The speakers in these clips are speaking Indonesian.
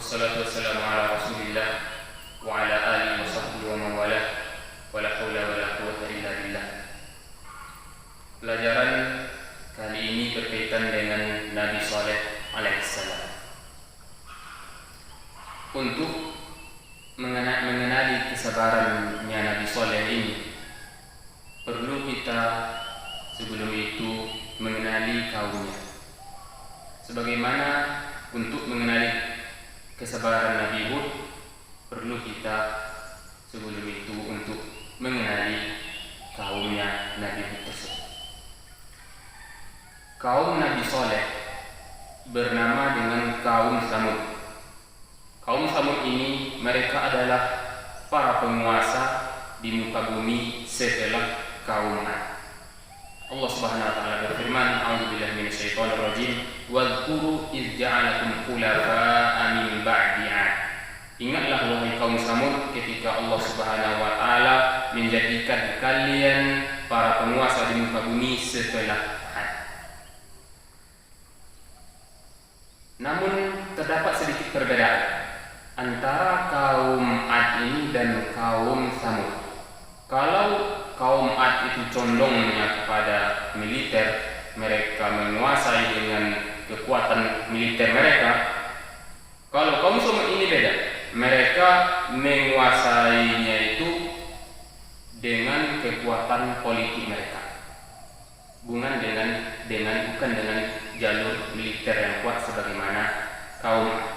Wassalatu wassalamu ala Rasulillah wa ala alihi wa sahbihi wa man walah. Wala haula wala quwwata illa billah. Pelajaran kali ini berkaitan dengan Nabi Saleh alaihissalam. Untuk mengenali kesabarannya Nabi Saleh ini, perlu kita sebelum itu mengenali kaumnya. Sebagaimana untuk mengenali kesabaran Nabi Hud, perlu kita sebelum itu untuk mengenali kaumnya Nabi Hud tersebut. Kaum Nabi Saleh bernama dengan kaum Samud. Kaum Samud ini mereka adalah para penguasa di muka bumi setelah kaum Ad. Allah Subhanahu wa taala berfirman, "A'udzubillahi minasyaitonir rajim, wadhkuru idz ja'alakum khulafa'a min ba'di 'ad." Ingatlah wahai kaum Samud ketika Allah Subhanahu wa taala menjadikan kalian para penguasa di muka bumi setelah Ad. Namun terdapat sedikit perbedaan antara kaum Ad ini dan kaum Samud. Kalau kaum Ad itu condongnya kepada militer, mereka menguasai dengan kekuatan militer mereka. Kalau kaum Samud ini beda, mereka menguasainya itu dengan kekuatan politik mereka, bukan dengan jalur militer yang kuat sebagaimana kaum Ad.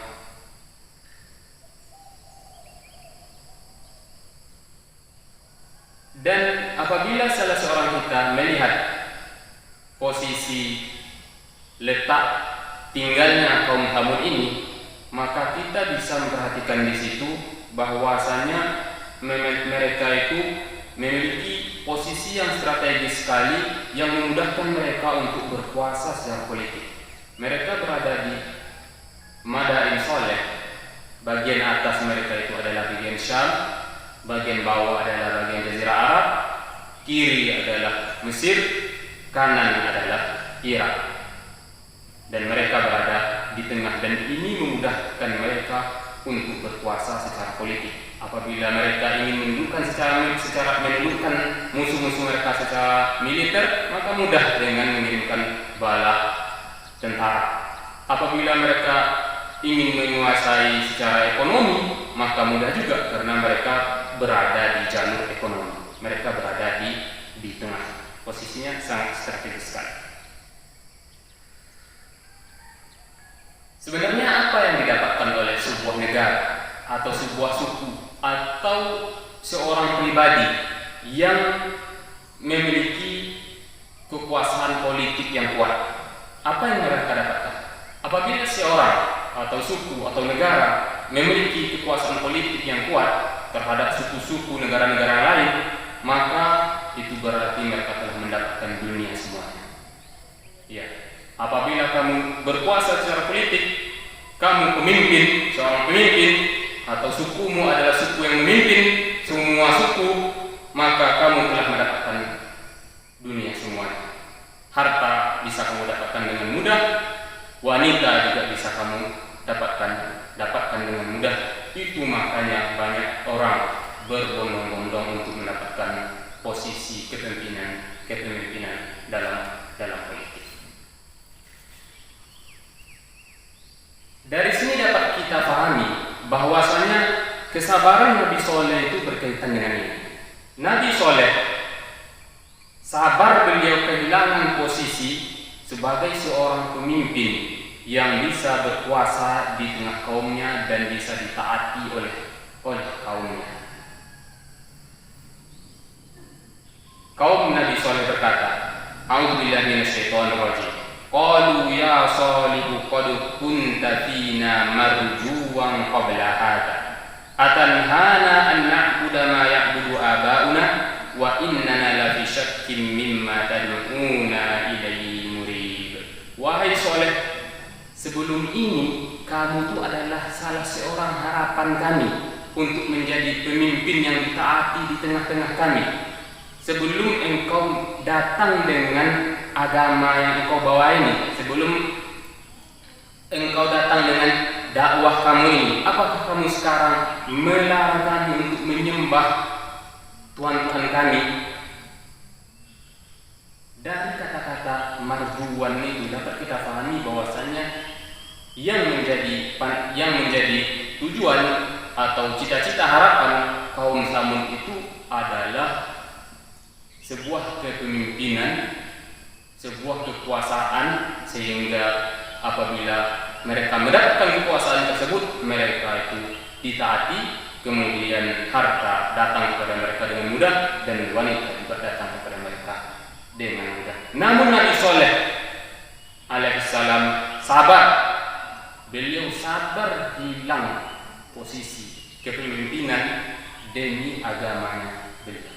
Dan apabila salah seorang kita melihat posisi letak tinggalnya kaum Samud ini, maka kita bisa memperhatikan di situ bahwasanya mereka itu memiliki posisi yang strategis sekali yang memudahkan mereka untuk berkuasa secara politik. Mereka berada di Madain Saleh. Bagian atas mereka itu adalah bagian Syam, bagian bawah adalah bagian Jazirah Arab, kiri adalah Mesir, kanan adalah Irak. Dan mereka berada di tengah, dan ini memudahkan mereka untuk berkuasa secara politik. Apabila mereka ingin menundukkan secara menundukkan musuh-musuh mereka secara militer, maka mudah dengan mengirimkan bala tentara. Apabila mereka ingin menguasai secara ekonomi, maka mudah juga karena mereka berada di jalur ekonomi. Mereka berada di tengah. Posisinya sangat strategis sekali. Sebenarnya apa yang didapatkan oleh sebuah negara atau sebuah suku atau seorang pribadi yang memiliki kekuasaan politik yang kuat? Apa yang mereka dapatkan? Apabila seorang atau suku atau negara memiliki kekuasaan politik yang kuat terhadap suku-suku negara-negara lain, maka itu berarti mereka telah mendapatkan dunia semuanya. Ya, apabila kamu berkuasa secara politik, kamu pemimpin, seorang pemimpin, atau sukumu adalah suku yang memimpin semua suku, maka kamu telah mendapatkan dunia semuanya. Harta bisa kamu dapatkan dengan mudah, wanita juga bisa kamu dapatkan dengan mudah. Itu makanya banyak orang berbondong-bondong untuk mendapatkan posisi kepemimpinan dalam politik. Dari sini dapat kita pahami bahwasanya kesabaran Nabi Saleh itu berkaitan dengan ini. Nabi Saleh sabar, beliau kehilangan posisi sebagai seorang pemimpin yang bisa berkuasa di tengah kaumnya dan bisa ditaati oleh kaumnya. Kaum Nabi Saleh berkata, "A'udzubillahi minasyaitonir rajim. Qalu ya Salihu qad kunta fina marjuwan qabla hadha. Atanhana an na'budu ma ya'budu aba'una wa innana la fi syakkin mimma tad'una ilaihi murib." Wahai Saleh, sebelum ini kamu itu adalah salah seorang harapan kami untuk menjadi pemimpin yang ditaati di tengah-tengah kami. Sebelum engkau datang dengan agama yang engkau bawa ini, sebelum engkau datang dengan dakwah kamu ini, apakah kamu sekarang melarang kami untuk menyembah Tuhan-Tuhan kami? Dari kata-kata marjuwan itu dapat kita pahami bahwasanya yang menjadi tujuan atau cita-cita harapan kaum Samud itu adalah sebuah kepemimpinan, sebuah kekuasaan, sehingga apabila mereka mendapatkan kekuasaan tersebut, mereka itu ditaati, kemudian harta datang kepada mereka dengan mudah dan wanita juga datang kepada mereka dengan mudah. Namun Nabi Saleh alaihissalam sabar. Beliau sabar hilang posisi kepemimpinan demi agamanya beliau.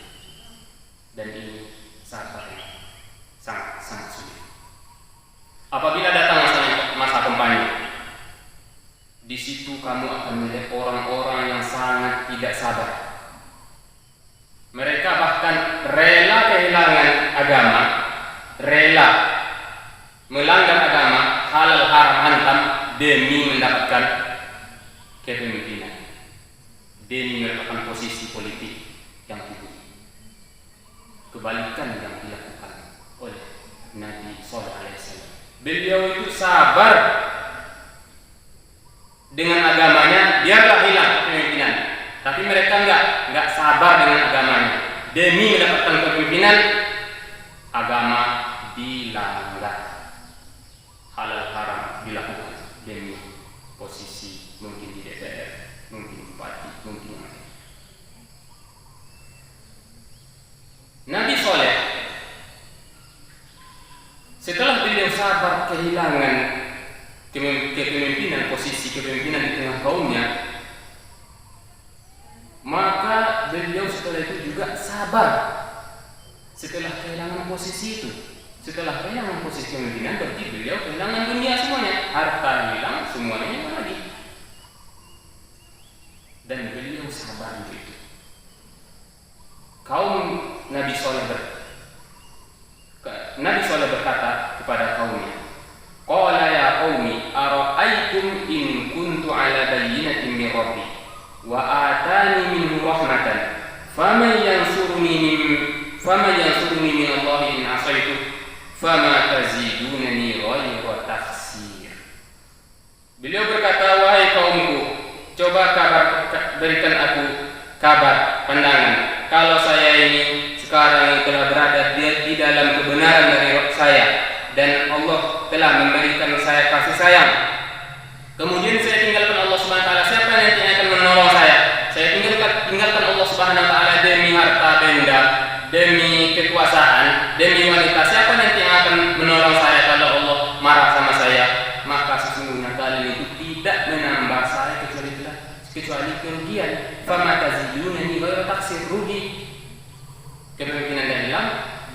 Dan ini sabar sangat sulit. Apabila datang masa kampanye, di situ kamu akan melihat orang-orang yang sangat tidak sabar. Mereka bahkan rela kehilangan agama, rela melanggar agama, halal haram hantam demi mendapatkan kepemimpinan, demi mendapatkan posisi politik yang tinggi. Kebalikan yang dilakukan oleh Nabi Sallallahu Alaihi Wasallam. Beliau itu sabar dengan agamanya, biarlah hilang kepemimpinan. Tapi mereka enggak sabar dengan agamanya. Demi mendapatkan kepemimpinan, agama dilanggar, halal haram dilakukan demi posisi mungkin di DPR, mungkin bupati, mungkin apa. Nabi Saleh setelah beliau sabar kehilangan kepemimpinan, posisi kepemimpinan di tengah kaumnya, maka beliau setelah itu juga sabar setelah kehilangan posisi itu. Setelah kehilangan posisi kepemimpinan, berarti beliau kehilangan dunia semuanya, harta hilang, semuanya hilang lagi. Dan beliau sabar itu. Kaum Nabi Saleh berkata kepada kaumnya, qala ya qaumi ara'aytum in kuntu ala bayyinatin min rabbi wa atani minhu rahmatan faman yansuruni min Allah in asaitu fama tazidunani ghayra takhsir. Beliau berkata, wahai kaumku, coba berikan aku kabar, pandangan, kalau saya ini sekarang telah berada di dalam kebenaran dari saya dan Allah telah memberikan saya kasih sayang. Kemudian saya tinggalkan Allah Subhanahu wa taala, siapa yang akan menolong saya? Saya tinggalkan Allah Subhanahu wa taala demi harta benda, demi kekuasaan, demi wanita. Siapa nanti yang akan menolong saya kalau Allah marah sama saya? Maka sesungguhnya kalian itu tidak menambah saya kecuali kerugian. Fama tazidunani ghayra taksir, rugi. Kepemimpinan dah hilang,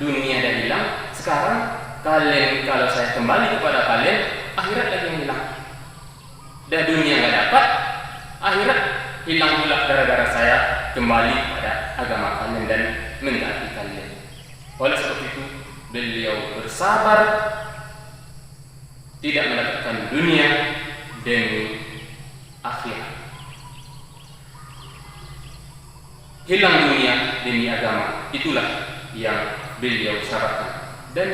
dunia dah hilang. Sekarang kalian, kalau saya kembali kepada kalian, akhirat lagi yang hilang. Dah dunia enggak dapat, akhirat hilang pula gara-gara saya kembali pada agama kalian dan mentaati kalian. Oleh sebab itu beliau bersabar tidak mendapatkan dunia demi akhirat. Hilang dunia demi agama, itulah yang beliau sabarkan. Dan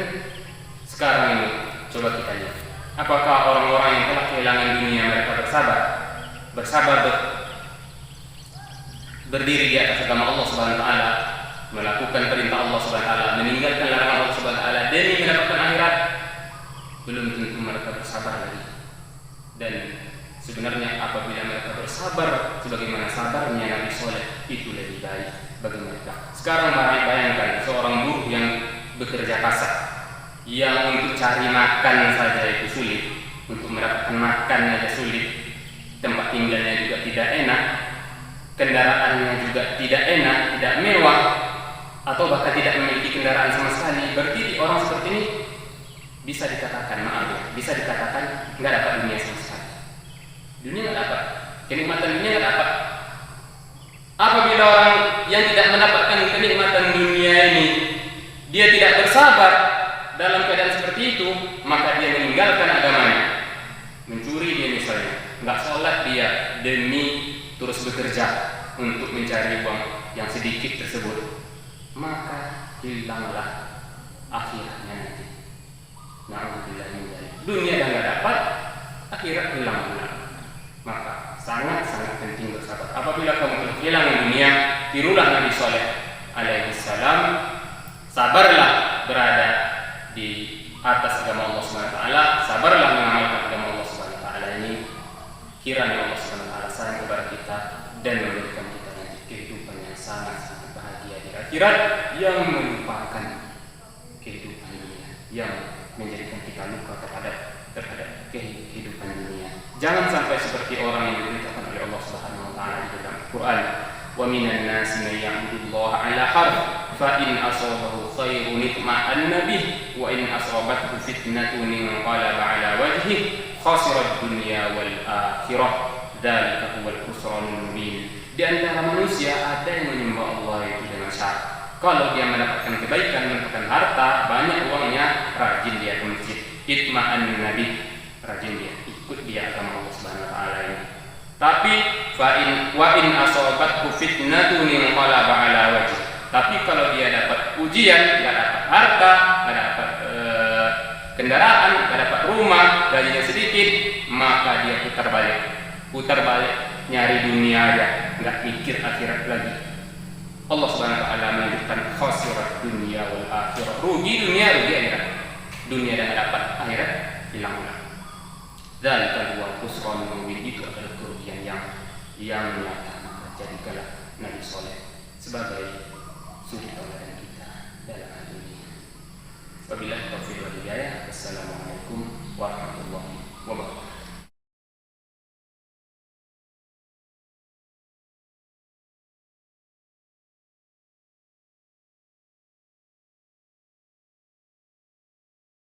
sekarang ini coba kita lihat, apakah orang-orang yang telah kehilangan dunia mereka bersabar berdiri di atas agama Allah Subhanahu wa taala, melakukan perintah Allah Subhanahu wa taala, meninggalkan larangan Allah Subhanahu wa taala demi mendapatkan akhirat? Belum tentu mereka bersabar lagi. Dan sebenarnya apabila mereka bersabar sebagaimana sabarnya Nabi Saleh, itu lebih baik bagi mereka. Sekarang bayangkan seorang buruh yang bekerja kasar, yang untuk cari makan saja itu sulit, untuk mendapatkan makan saja sulit, tempat tinggalnya juga tidak enak, kendaraannya juga tidak enak, tidak mewah, atau bahkan tidak memiliki kendaraan sama sekali. Berarti orang seperti ini bisa dikatakan, bisa dikatakan nggak dapat dunia sama sekali. Dunia nggak dapat, kenikmatan dunia nggak dapat. Apabila orang yang tidak mendapatkan kenikmatan dunia ini, dia tidak bersabar dalam keadaan seperti itu, maka dia meninggalkan agamanya. Mencuri dia misalnya, nggak sholat dia demi terus bekerja untuk mencari uang yang sedikit tersebut, maka hilanglah akhiratnya nanti. Na'udzubillah min dzalik. Dunia dah nggak dapat, akhirat hilang pula. Maka sangat-sangat penting bersabar. Apabila kamu telah kehilangan dunia, tirulah Nabi Saleh alaihi salam, sabarlah berada di atas agama Allah Subhanahu wa taala, sabarlah mengamalkan agama Allah Subhanahu wa taala ini. Kiranya Allah Subhanahu wa taala sayang kepada kita dan memberikan kita nanti kehidupan yang sangat-sangat bahagia di akhirat, yang melupakan kehidupan dunia, yang menjadikan kita luka terhadap kehidupan dunia. Jangan sampai seperti orang yang diberitakan oleh Allah Subhanahu wa taala di dalam Al-Qur'an, wa minan nasi may ya'budullaha 'ala harf fa in asabahu khairun itma'anna bih wa in asabathu fitnatun inqalaba 'ala wajhihi khasira ad-dunya wal akhirah dzalika huwal khusranul mubin. Di antara manusia ada yang menyembah Allah itu dengan syarat, kalau dia mendapatkan kebaikan, mendapatkan harta, banyak uangnya, rajin dia ke masjid, itma'an nabi, rajin dia ikut dia agama Allah Subhanahu wa taala ini. Tapi wa in asabathu fitnatun inqalaba 'ala wajhi. Tapi kalau dia dapat ujian, enggak dapat harta, enggak dapat kendaraan, enggak dapat rumah, gajinya sedikit, maka dia putar balik nyari dunia aja, enggak mikir akhirat lagi. Allah Subhanahu wa taala menyebutkan khasirat dunia wal akhirah. Rugi dunia, rugi akhirat. Dunia dan dapat, akhirat hilanglah. Dzalika huwa khusranul mubin, itu adalah kerugian yang nyata. Maka jadikanlah Nabi Saleh sebagai suri tauladan kita dalam dunia. Wabillahi taufiq wal hidayah. Wassalamualaikum warahmatullahi wabarakatuh.